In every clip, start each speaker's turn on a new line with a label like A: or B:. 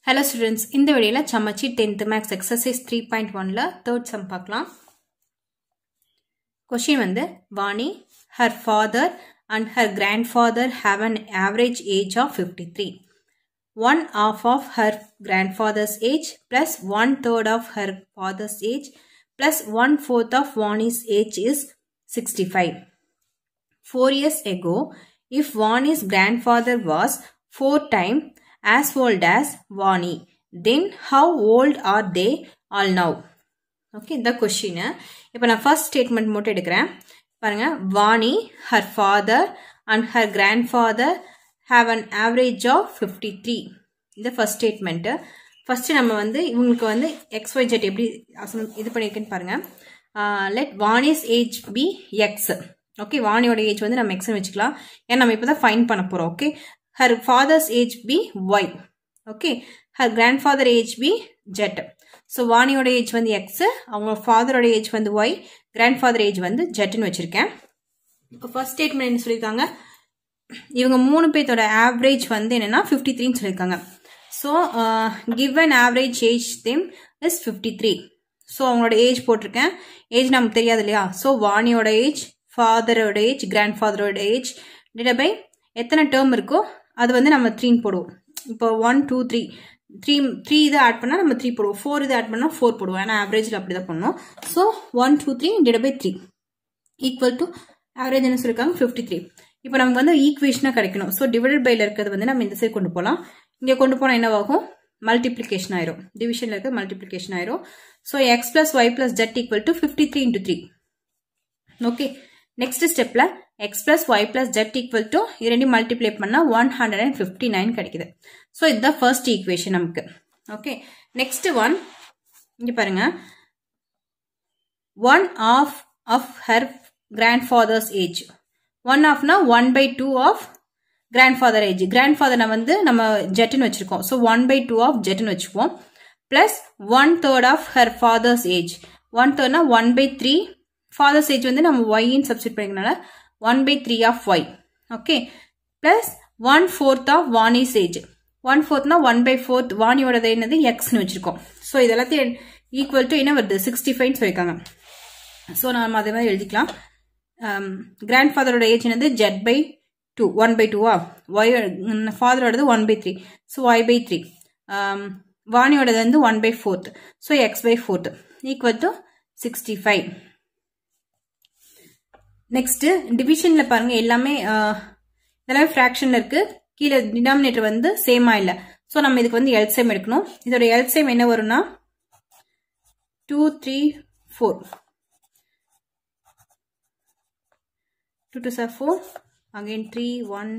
A: Hello students, in the video, Chamachi 10th Max exercise 3.1 la third sum paakalam. Question வந்து Vani, her father and her grandfather have an average age of 53. 1/2 of her grandfather's age plus 1/3 of her father's age plus 1/4 of Vani's age is 65. 4 years ago, if Vani's grandfather was 4 times as old as Vani, then how old are they all now? Okay, the question. இப்போ நான் first statement மட்டும் எடுக்கிறேன். பாருங்க, Vani, her father and her grandfather have an average of 53. இந்த first statement. First நம்ம வந்து இவங்களுக்கு வந்து XYZ எப்படி இது பண்ணிருக்கேன்னு பாருங்க. Let Vani's age be X. Okay, வாணியோட ஏஜ் வந்து நம்ம எக்ஸ்னு வச்சுக்கலாம். ஏன்னா நம்ம இப்பதான் ஃபைண்ட் பண்ண போறோம். Okay, her father's age be Y. Okay, her grandfather age be Z. So வாணியோட ஏஜ் வந்து X, அவங்க ஃபாதரோட ஏஜ் வந்து Y, grandfather ஏஜ் வந்து Zன்னு வச்சிருக்கேன். இப்போ ஃபர்ஸ்ட் ஸ்டேட்மெண்ட் என்ன சொல்லியிருக்காங்க, இவங்க மூணு பேர்த்தோட ஆவரேஜ் வந்து என்னன்னா 53ன்னு சொல்லியிருக்காங்க. So given average age them is 53. So அவங்களோட ஏஜ் போட்டிருக்கேன். ஏஜ் நமக்கு தெரியாது இல்லையா. ஸோ வாணியோட ஏஜ், ஃபாதரோட ஏஜ், கிராண்ட்ஃபாதரோட ஏஜ் டிவைட் பை எத்தனை டேர்ம் இருக்கோ அது வந்து நம்ம 3 போடுவோம். இப்போ 1 2 3 இதை ஆட் பண்ணால் நம்ம 3 போடுவோம். 4 இதை ஆட் பண்ணால் 4 போடுவோம். ஏன்னா ஆவரேஜில் அப்படி தான் பண்ணணும். So 1 2 3 divide by 3 equal to average என்ன சொல்லியிருக்காங்க 53. இப்போ நமக்கு வந்து ஈக்குவேஷனாக கிடைக்கணும். ஸோ டிவைடட் பைல இருக்கிறது வந்து நம்ம இந்த சைடு கொண்டு போகலாம். இங்கே கொண்டு போனால் என்னவாகும், மல்டிப்ளிகேஷன் ஆயிரும். டிவிஷனில் இருக்க மல்டிப்ளிகேஷன் ஆயிரும். So x plus y plus z equal to 53 into 3. Okay, next ஸ்டெப்ல x plus y plus z equal to இரண்டு மல்டிப்ளை பண்ணா 159 கிடைக்குது. ஸோ இதுதான் ஃபர்ஸ்ட் ஈக்குவேஷன் நமக்கு. ஓகே, நெக்ஸ்ட் ஒன் இங்க பாருங்க, 1/2 of her grandfather's age. 1/2 னா 1/2 of grandfather age. grandfather வந்து நம்ம ஜெட்னு வச்சிருக்கோம். ஸோ 1/2 of ஜெட்னு வச்சுப்போம். Plus 1/3 of her father's age. 1/3 னா 1/3. father's age வந்து நம்ம y ன்னு substitute பண்ணிக்கனால 1/3 of y. Okay, plus 1/4 of Vani's age. 1/4 னா 1/4 வாணியோட என்னது x ன்னு வச்சிருக்கோம். ஸோ இதெல்லாத்தையும் ஈக்குவல் டு என்ன வருது 65 சொல்லியிருக்காங்க. ஸோ நம்ம அதே மாதிரி எழுதிக்கலாம். கிராண்ட்ஃபாதரோட ஏஜ் என்னது z/2 1/2 y, ஃபாதரோடது 1/3. So y/3. வாணியோடது வந்து 1/4. So x/4 equal to 65. Next டிவிஷன்ல பாருங்க, எல்லாமே ஃபிராக்ஷன்ல இருக்கு. கீழே டினாமினேட்டர் வந்து சேமா இல்ல. சோ நம்ம இதுக்கு வந்து எல்சிஎம் எடுக்கணும். இதோட எல்சிஎம் என்ன வரும்னா 2 3 4 2 2 are 4 again 3 1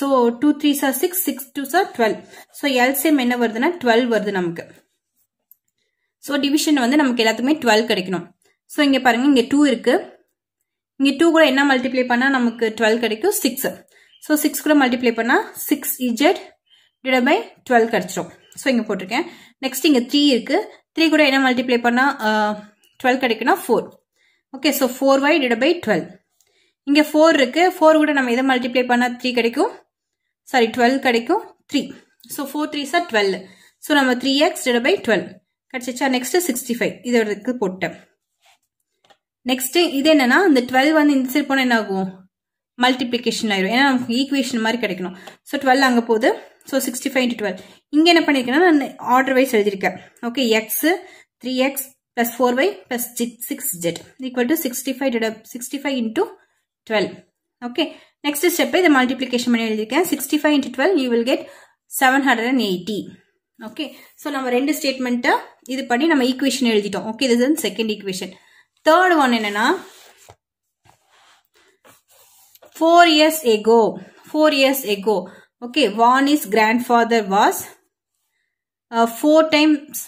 A: so 2 3 are 6 6 2 are 12. so LCM என்ன வருதுன்னா 12 வருது நமக்கு. ஸோ டிவிஷன் வந்து நமக்கு எல்லாத்துக்குமே 12 கிடைக்கணும். ஸோ இங்கே பாருங்க, இங்கே 2 இருக்கு. இங்கே 2 கூட என்ன மல்டிப்ளை பண்ணால் நமக்கு 12 கிடைக்கும் 6. ஸோ 6 கூட மல்டிப்ளை பண்ணால் 6z டிவைட் பை 12 கிடைச்சிரும். ஸோ இங்கே போட்டிருக்கேன். நெக்ஸ்ட் இங்கே 3 இருக்கு. 3 கூட என்ன மல்டிப்ளை பண்ணால் 12 கிடைக்குன்னா 4. Okay, so 4y divide by 12. இங்கே 4 இருக்கு. 4 கூட நம்ம எதை மல்டிப்ளை பண்ணால் 3 கிடைக்கும், சாரி 12 கிடைக்கும் 3. So 4 3s are 12. ஸோ நம்ம 3x டிவைட் பை 12 கிடைச்சிச்சா. நெக்ஸ்ட் 65 இதோட போட்டேன். நெக்ஸ்ட் இது என்னன்னா, இந்த 12 வந்து இந்த சைடு போனா என்ன ஆகும், மல்டிப்ளிகேஷன் ஆயிரும். ஏன்னா நமக்கு ஈக்குவேஷன் மாதிரி கிடைக்கணும். ஸோ 12 அங்கே போகுது. So 65 into 12. இங்கே என்ன பண்ணிருக்கேன்னா நான் ஆர்டர் வைஸ் எழுதியிருக்கேன். Okay, x 3x plus 4y plus 6z equal to 65 into 12. Okay, next step இதை மல்டிப்ளிகேஷன் பண்ணி எழுதியிருக்கேன். 65 into 12 you will get 780. Okay, so நம்ம ரெண்டு ஸ்டேட்மெண்ட்டை இது பண்ணி நம்ம ஈக்குவேஷன் எழுதிட்டோம். Okay, this is second equation. Third one என்னன்னா 4 years ago. Okay, Vani's grandfather was 4 times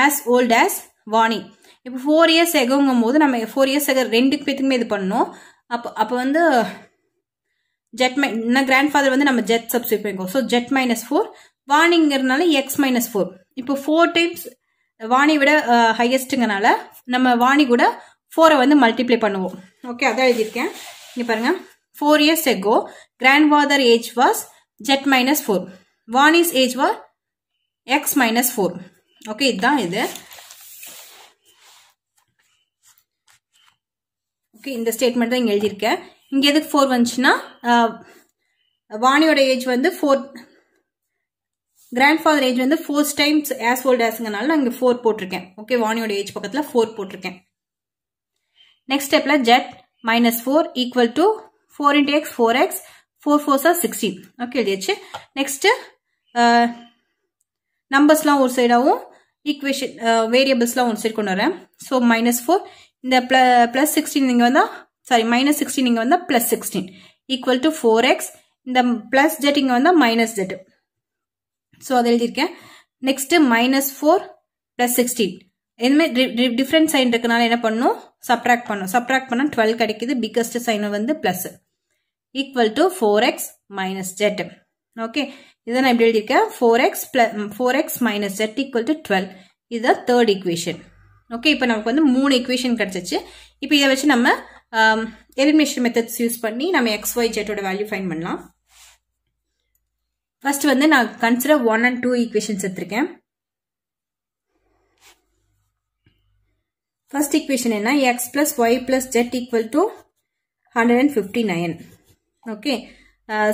A: as old as Vani. இப்போ 4 years agoங்கும் போது நம்ம 4 years ago ரெண்டு பேத்துக்குமே இது பண்ணணும். அப்போ வந்து ஜெட் கிராண்ட்ஃபாதர் வந்து நம்ம ஜெட் சப்ஸ்டிட் பண்ணிக்கோம். ஸோ ஜெட் -4 வாணிங்கிறதுனால எக்ஸ் -4. இப்போ 4 டைம்ஸ் வாணி விட ஹையஸ்ட்ங்கனால நம்ம வாணி கூட 4 வந்து மல்டிப்ளை பண்ணுவோம். ஓகே, அதான் எழுதியிருக்கேன். இங்கே பாருங்க, 4 years ago, grandfather age was Z minus 4. Vani's age was X minus 4. Okay, இதுதான் இது. Okay, இந்த ஸ்டேட்மெண்ட் தான் இங்க எழுதியிருக்கேன். இங்க எதுக்கு 4 வந்துச்சுன்னா வாணியோட ஏஜ் வந்து 4, கிராண்ட்ஃபாதர் ஏஜ் வந்து 4 times as old asங்கனால நான் இங்க 4 போட்டிருக்கேன். ஓகே, வாணியோட ஏஜ் பக்கத்துல 4 போட்டிருக்கேன். நெக்ஸ்ட் ஸ்டெப்ல Z minus 4 equal to 4 into X 4X 4 4s are 16. Okay, எழுதியாச்சு. நெக்ஸ்ட் நம்பர்ஸ்லாம் ஒரு சைடாவும் ஈக்குவேஷன் வேரியபிள்ஸ்லாம் ஒரு சைடு கொண்டு வரேன். ஸோ -4 இந்த பிளஸ் 16 இங்க வந்தா -16 இங்க வந்தா +16 equal to 4X இந்த பிளஸ் Z இங்க வந்தா -Z. ஸோ அதை எழுதியிருக்கேன். நெக்ஸ்ட் -4 + 16 எதுவுமே டிஃப்ரெண்ட் சைன் இருக்கனால என்ன பண்ணும், சப்ராக்ட் பண்ணும். சப்ராக்ட் பண்ணா 12 கிடைக்குது. பிக்கஸ்ட் சைன் வந்து plus equal to 4X - Z. Okay, இதை நான் இப்படி எழுதியிருக்கேன். 4X - Z equal to 12. இதுதான் தேர்ட் ஈக்குவேஷன். ஓகே, இப்போ நமக்கு வந்து 3 ஈக்குவேஷன் கிடைச்சிச்சு. இப்போ இதை வச்சு நம்ம எலிமினேஷன் மெத்தட்ஸ் யூஸ் பண்ணி நம்ம XY Z ஓட வேல்யூ ஃபைண்ட் பண்ணலாம். ஃபர்ஸ்ட் வந்து நான் கன்சிடர் 1 and 2 ஈக்குவேஷன்ஸ் எடுத்திருக்கேன். ஃபர்ஸ்ட் ஈக்குவேஷன் என்ன, X plus Y plus Z equal to 159. Okay,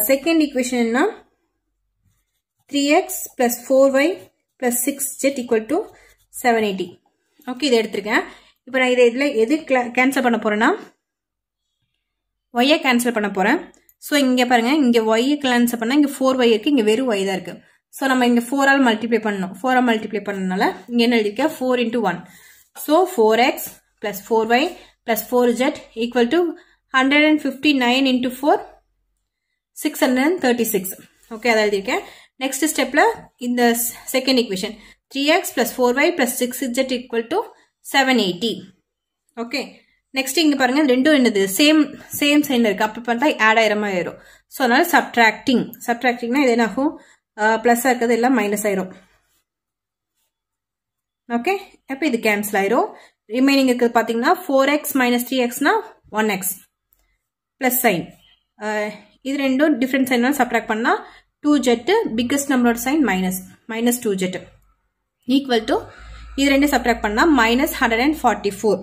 A: second equation என்ன, 3X plus 4Y plus 6Z equal to 780. Okay, இதை எடுத்திருக்கேன். இப்போ நான் இதில் எது கேன்சல் பண்ண போறேன்னா Y கேன்சல் பண்ண போறேன். ஸோ இங்கே பாருங்க, இங்கே Y கேன்சல் பண்ணால் இங்கே 4Y இருக்கு, இங்கே வெறும் Y தான் இருக்கு. ஸோ நம்ம இங்கே 4 ஆல் மல்டிப்ளை பண்ணணும். 4 ஆல் மல்டிப்ளை பண்ணனால இங்கே என்ன எழுதிருக்கேன், 4 into 1. So 4X plus 4Y plus 4Z equal to 159 into 4 636. Okay, அதை எழுதிருக்கேன். நெக்ஸ்ட் ஸ்டெப்ல இந்த second equation 3X plus 4Y plus 6Z equal to 780. Okay, next இங்க பாருங்க, ரெண்டும் என்னது சேம் சைன் இருக்கு. அப்ப பார்த்தா ஆட் ஆயிரமா ஆயிரும். ஸோ அதனால சப்ட்ராக்டிங்னா இது என்ன ஆகும், பிளஸ் இருக்கிறது எல்லாம் மைனஸ் ஆயிரும். ஓகே, அப்ப இது கேன்சல் ஆயிரும். ரிமைனிங் இருக்குது பாத்தீங்கன்னா 4X - 3Xனா 1X பிளஸ் சைன். இது ரெண்டும் டிஃபரெண்ட் சைன் சப்ட்ராக்ட் பண்ணா 2Z பிக்கஸ்ட் நம்பரோட sign minus 2Z equal to இது ரெண்டும் சப்ட்ராக்ட் பண்ணா -144.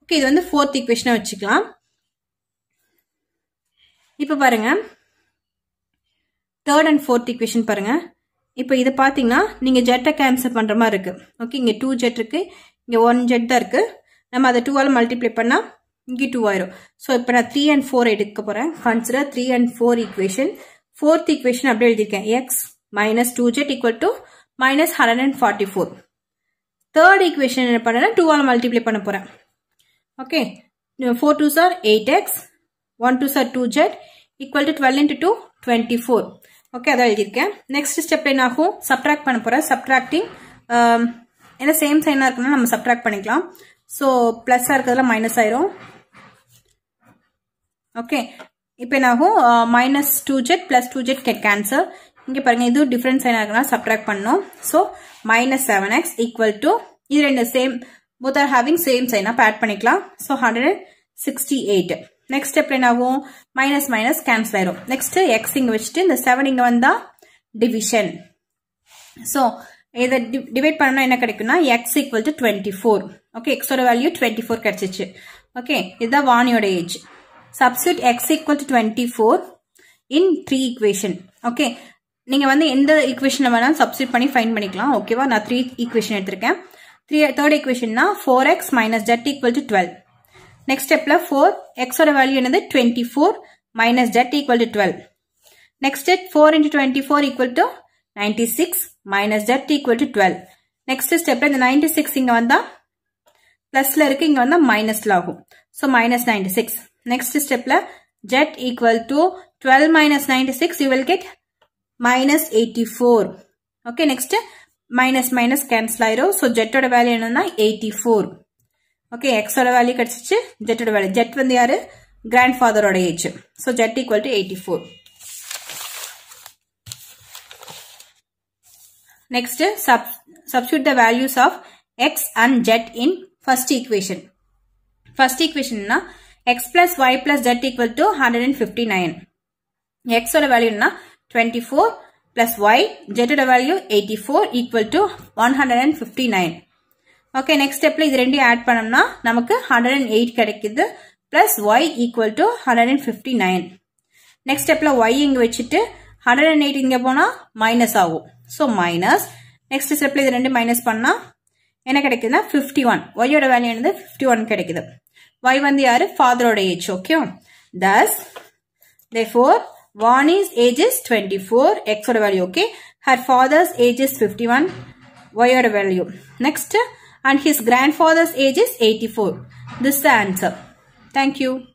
A: ஓகே, இது வந்து ஃபோர்த் ஈக்குவேஷனா வச்சுக்கலாம். இப்ப பாருங்க, தேர்ட் அண்ட் ஃபோர்த் ஈக்குவேஷன் பாருங்க. இப்போ இதை பாத்தீங்கன்னா நீங்க ஜெட்டை கேன்சல் பண்ற மாதிரி இருக்கு. ஓகே, இங்க 2Z இருக்கு, இங்க 1Z தான் இருக்கு. நம்ம அதை 2 ஆல் மல்டிப்ளை பண்ணா இங்கே 2 ஆயிரும். ஸோ இப்போ நான் 3 and 4 எடுக்க போறேன். Consider 3 and 4 equation. Fourth equation அப்படியே எழுதியிருக்கேன், X - 2Z equal to -144. Third equation என்ன பண்ணேன்னா 2 ஆல் மல்டிப்ளை பண்ண போறேன். Okay, 4 2s are 8X 1 2s are 2Z equal to 12 into 2 24. Okay, அதான் எழுதியிருக்கேன். நெக்ஸ்ட் ஸ்டெப் என்ன ஆகும், சப்ட்ராக்ட் பண்ண போறேன். சப்ட்ராக்டிங் ஏன்னா சேம் சைனா இருக்குன்னா நம்ம சப்ட்ராக்ட் பண்ணிக்கலாம். ஸோ பிளஸ்ஸா இருக்கிறதுல மைனஸ் ஆயிரும். ஓகே, இப்போ என்ன ஆகும், -2Z plus 2Z get cancel. இங்க பாருங்க, இது டிஃபரன்ஸ் சைனா இருக்குன்னா சப்ட்ராக்ட் பண்ணணும். ஸோ -7X equal to இது ரெண்டு same, both are having same sign. அப்ப add பண்ணிக்கலாம். So 168. Next step என்ன ஆகும், minus cancel ஆயிரும். Next X இங்க வச்சுட்டு இந்த 7 இங்க வந்தா division. So இதை divide பண்ணா என்ன கிடைக்கும்னா X equal to 24. Okay, X ஓட value 24 கிடைச்சிச்சு. Okay, இதுதான் வாணியோட age. Substitute X equal to 24 in 3 equation. Okay, நீங்க வந்து எந்த equation வேணாலும் substitute பண்ணி find பண்ணிக்கலாம். ஓகேவா, நான் 3 equation எடுத்திருக்கேன். Third equation na 4X - Z equal to 12. Next step la 4X oda value என்னது 24 - Z equal to 12. Next step 4 into 24 equal to 96 - Z equal to 12. Next step la இந்த 96 இங்க வந்தா plusல இருக்கு, இங்க வந்தா minusல ஆகும். So -96. Next step la Z equal to 12 - 96 you will get -84. Okay, next minus cancel ஆயிரும். So Z ஓட வேல்யூ என்னன்னா 84. ஓகே, X ஓட வேல்யூ கிடைச்சிச்சு, Z ஓட வேல்யூ. Z வந்து யாரு, grandfather ஓட age. So Z equal to 84. Next, substitute the values of X and Z in first equation. First equation na x plus y plus z equal to 159. x oda value na 24 plus y, z oda value 84 equal to 159. Okay, next step la idu rendu add பண்ணோம்னா நமக்கு 108 கிடைக்குது plus y equal to 159. next step la y இங்க வெச்சிட்டு 108 இங்க போனா minus ஆகும். so minus. next step la idu rendu minus பண்ணா என்ன கிடைக்குதுனா 51. y oda value என்னது 51 கிடைக்குது. y வந்து யாரு father oda age. okay, thus therefore Vani's age is 24, x oda value. okay, her father's age is 51, y oda value. next, and his grandfather's age is 84. This is the answer. Thank you.